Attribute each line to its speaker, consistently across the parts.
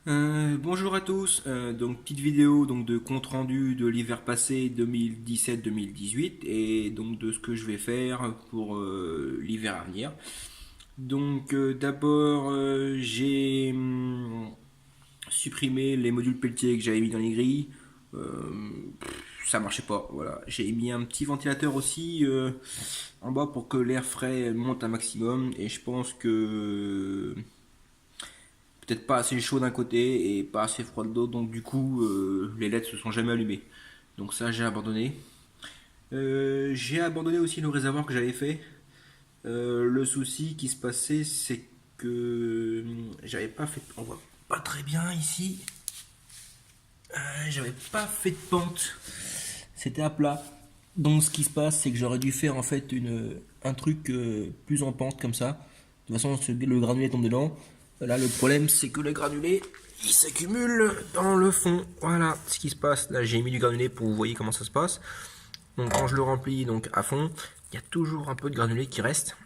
Speaker 1: Bonjour à tous. Donc petite vidéo donc de compte rendu de l'hiver passé 2017-2018 et donc de ce que je vais faire pour l'hiver à venir. Donc d'abord j'ai supprimé les modules Peltier que j'avais mis dans les grilles. Ça marchait pas. Voilà. J'ai mis un petit ventilateur aussi en bas pour que l'air frais monte un maximum et je pense que peut-être pas assez chaud d'un côté et pas assez froid de l'autre, donc du coup les LED se sont jamais allumés. Donc ça j'ai abandonné. J'ai abandonné aussi le réservoir que j'avais fait. Le souci qui se passait c'est que j'avais pas fait, on voit pas très bien ici, j'avais pas fait de pente, c'était à plat. Donc ce qui se passe c'est que j'aurais dû faire en fait un truc plus en pente comme ça. De toute façon le granulé tombe dedans. Là le problème c'est que le granulé il s'accumule dans le fond. Voilà ce qui se passe. Là j'ai mis du granulé pour que vous voyez comment ça se passe. Donc quand je le remplis donc à fond, il y a toujours un peu de granulé qui reste.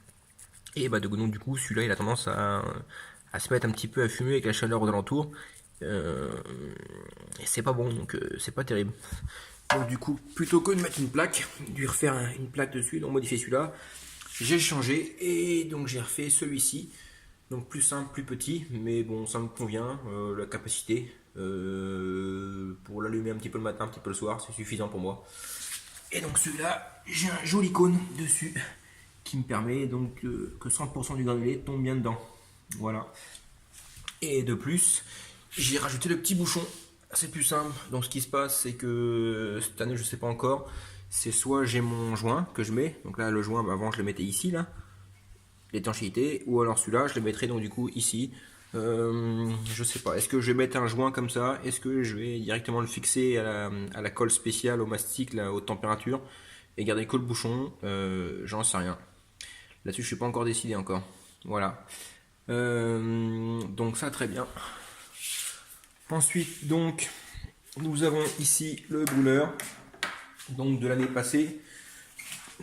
Speaker 1: Et bah donc du coup celui-là il a tendance à se mettre un petit peu à fumer avec la chaleur aux alentours. Et c'est pas bon, donc c'est pas terrible. Donc du coup, plutôt que de mettre une plaque, de lui refaire une plaque dessus, donc modifier celui-là, j'ai changé et donc j'ai refait celui-ci. Donc plus simple, plus petit, mais bon, ça me convient. La capacité pour l'allumer un petit peu le matin, un petit peu le soir, c'est suffisant pour moi. Et donc celui-là, j'ai un joli cône dessus qui me permet donc que 100% du granulé tombe bien dedans. Voilà. Et de plus, j'ai rajouté le petit bouchon. C'est plus simple. Donc ce qui se passe, c'est que cette année, je sais pas encore. C'est soit j'ai mon joint que je mets. Donc là, le joint, avant, je le mettais ici, là, l'étanchéité. Ou alors celui-là, je le mettrai donc du coup ici. Je sais pas. Est-ce que je vais mettre un joint comme ça? Est-ce que je vais directement le fixer à la colle spéciale au mastic, là, haute température, et garder que le bouchon? J'en sais rien. Là-dessus, je suis pas encore décidé encore. Voilà. Donc ça, très bien. Ensuite, donc, nous avons ici le brûleur, donc de l'année passée.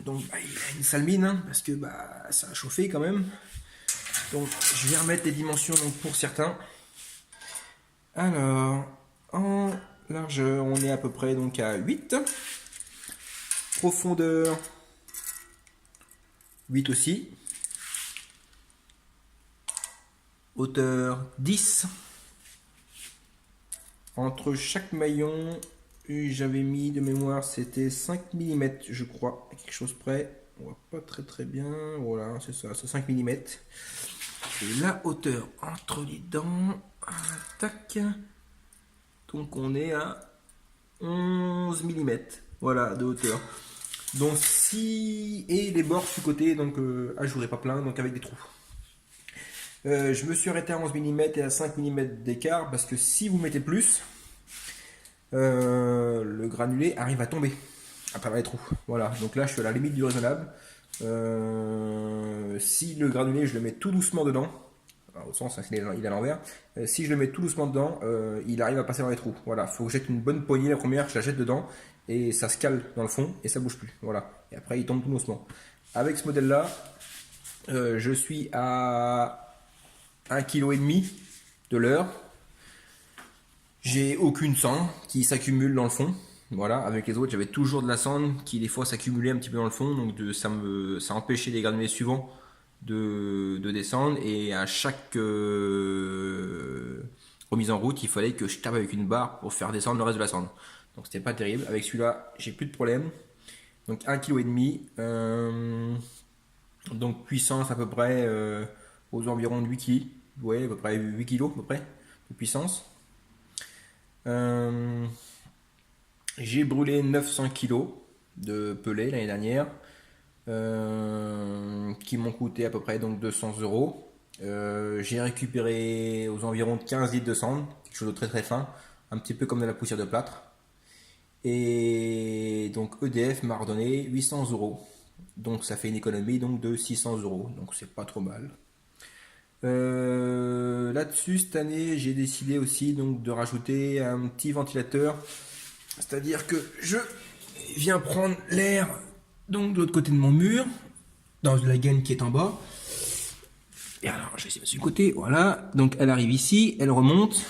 Speaker 1: Donc, bah, il a une sale mine, hein, parce que bah, ça a chauffé quand même. Donc, je vais remettre les dimensions donc, pour certains. Alors, en largeur, on est à peu près donc à 8. Profondeur, 8 aussi. Hauteur, 10. Entre chaque maillon, j'avais mis de mémoire, c'était 5 mm, je crois, à quelque chose près. On voit pas très très bien. Voilà, c'est ça, c'est 5 mm. Et la hauteur entre les dents, tac. Donc on est à 11 mm. Voilà, de hauteur. Donc si. Et les bords sur côté, donc je voudrais pas plein, donc avec des trous. Je me suis arrêté à 11 mm et à 5 mm d'écart parce que si vous mettez plus, le granulé arrive à tomber à travers les trous. Voilà, donc là je suis à la limite du raisonnable. Si le granulé je le mets tout doucement dedans, alors, au sens il est à l'envers, si je le mets tout doucement dedans, il arrive à passer dans les trous. Voilà, faut que je jette une bonne poignée la première, je la jette dedans et ça se cale dans le fond et ça bouge plus. Voilà, et après il tombe tout doucement. Avec ce modèle là, je suis à 1,5 kg de l'heure. J'ai aucune cendre qui s'accumule dans le fond. Voilà, avec les autres, j'avais toujours de la cendre qui des fois s'accumulait un petit peu dans le fond, donc ça empêchait les granulés suivants de descendre. Et à chaque remise en route, il fallait que je tape avec une barre pour faire descendre le reste de la cendre. Donc c'était pas terrible. Avec celui-là, j'ai plus de problème. Donc 1,5 kg. Donc puissance à peu près aux environs de 8 kg. Ouais, à peu près 8 kg à peu près de puissance. Euh, j'ai brûlé 900 kilos de pelés l'année dernière, qui m'ont coûté à peu près donc 200 euros. J'ai récupéré aux environs de 15 litres de cendre, quelque chose de très très fin, un petit peu comme de la poussière de plâtre. Et donc EDF m'a redonné 800 euros. Donc ça fait une économie donc de 600 euros. Donc c'est pas trop mal. Là-dessus, cette année, j'ai décidé aussi donc de rajouter un petit ventilateur. C'est-à-dire que je viens prendre l'air donc de l'autre côté de mon mur, dans la gaine qui est en bas. Et alors, je vais essayer de mettre sur le côté, voilà. Donc elle arrive ici, elle remonte.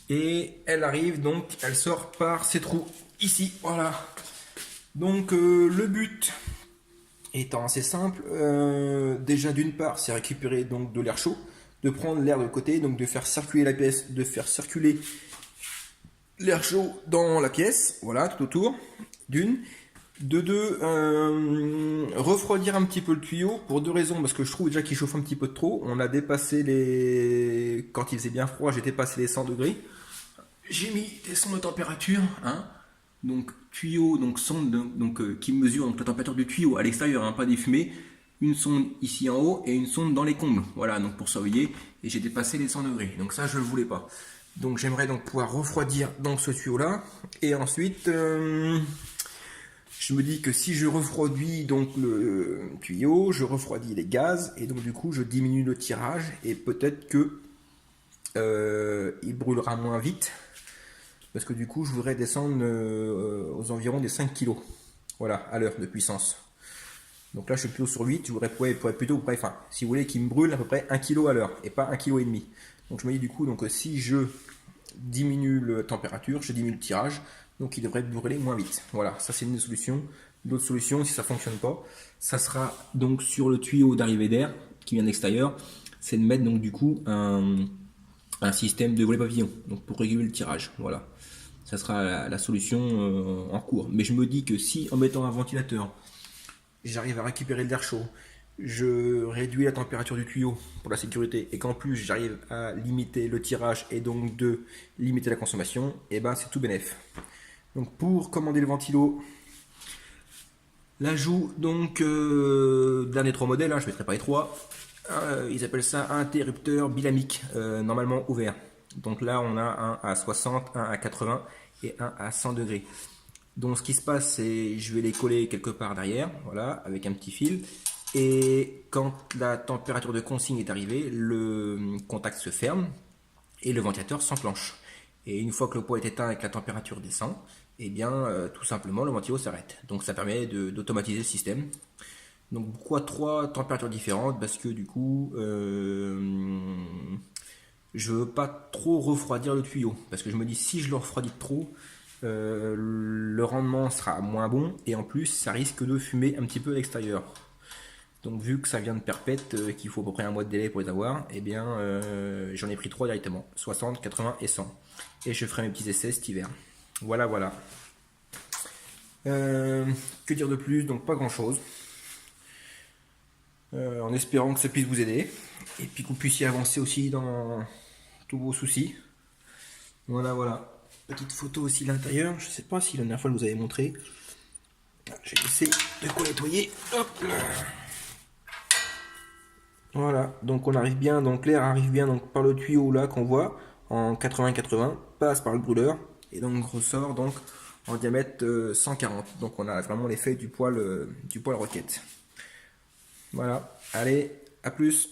Speaker 1: Et elle arrive donc, elle sort par ces trous ici, voilà. Donc le but étant assez simple, déjà d'une part c'est récupérer donc de l'air chaud, de prendre l'air de côté, donc de faire circuler la pièce, de faire circuler l'air chaud dans la pièce, voilà, tout autour, d'une. De deux, refroidir un petit peu le tuyau pour deux raisons, parce que je trouve déjà qu'il chauffe un petit peu trop. On a dépassé les... Quand il faisait bien froid, j'ai dépassé les 100 degrés. J'ai mis des sondes de température, hein. Donc tuyau, donc sonde qui mesure donc, la température du tuyau à l'extérieur, hein, pas des fumées. Une sonde ici en haut et une sonde dans les combles. Voilà, donc pour surveiller. Et j'ai dépassé les 100 degrés. Donc ça, je ne le voulais pas. Donc j'aimerais donc pouvoir refroidir donc ce tuyau-là. Et ensuite... je me dis que si je refroidis donc le tuyau, je refroidis les gaz et donc du coup je diminue le tirage et peut-être que il brûlera moins vite parce que du coup je voudrais descendre aux environs des 5 kg, voilà, à l'heure de puissance. Donc là je suis plutôt sur 8, je voudrais plutôt, enfin si vous voulez qu'il me brûle à peu près 1 kg à l'heure et pas 1,5 kg. Donc je me dis du coup donc si je diminue la température, je diminue le tirage, donc il devrait brûler moins vite. Voilà, ça c'est une solution. L'autre solution, si ça ne fonctionne pas, ça sera donc sur le tuyau d'arrivée d'air qui vient de l'extérieur, c'est de mettre donc du coup un système de volet papillon, donc pour réguler le tirage. Voilà, ça sera la solution en cours. Mais je me dis que si en mettant un ventilateur, j'arrive à récupérer de l'air chaud, je réduis la température du tuyau pour la sécurité et qu'en plus j'arrive à limiter le tirage et donc de limiter la consommation, et ben c'est tout bénef. Donc pour commander le ventilo, l'ajout donc dernier 3 modèles, hein, je ne mettrai pas les 3, ils appellent ça un interrupteur bilamique, normalement ouvert. Donc là on a un à 60, un à 80 et un à 100 degrés. Donc ce qui se passe, c'est je vais les coller quelque part derrière, voilà, avec un petit fil. Et quand la température de consigne est arrivée, le contact se ferme et le ventilateur s'enclenche. Et une fois que le poids est éteint et que la température descend, et bien tout simplement le ventilo s'arrête. Donc ça permet d'automatiser le système. Donc pourquoi 3 températures différentes? Parce que du coup, je veux pas trop refroidir le tuyau. Parce que je me dis si je le refroidis trop, le rendement sera moins bon et en plus ça risque de fumer un petit peu à l'extérieur. Donc vu que ça vient de perpète, qu'il faut à peu près un mois de délai pour les avoir, eh bien j'en ai pris 3 directement, 60, 80 et 100. Et je ferai mes petits essais cet hiver. Voilà, voilà. Que dire de plus? Donc pas grand chose. En espérant que ça puisse vous aider. Et puis que vous puissiez avancer aussi dans tous vos soucis. Voilà, voilà. Petite photo aussi de l'intérieur. Je sais pas si la dernière fois je vous avais montré. J'ai laissé de quoi nettoyer. Hop là. Voilà, donc on arrive bien, donc l'air arrive bien donc par le tuyau là qu'on voit en 80-80, passe par le brûleur et donc ressort donc en diamètre 140. Donc on a vraiment l'effet du poêle roquette. Voilà, allez, à plus.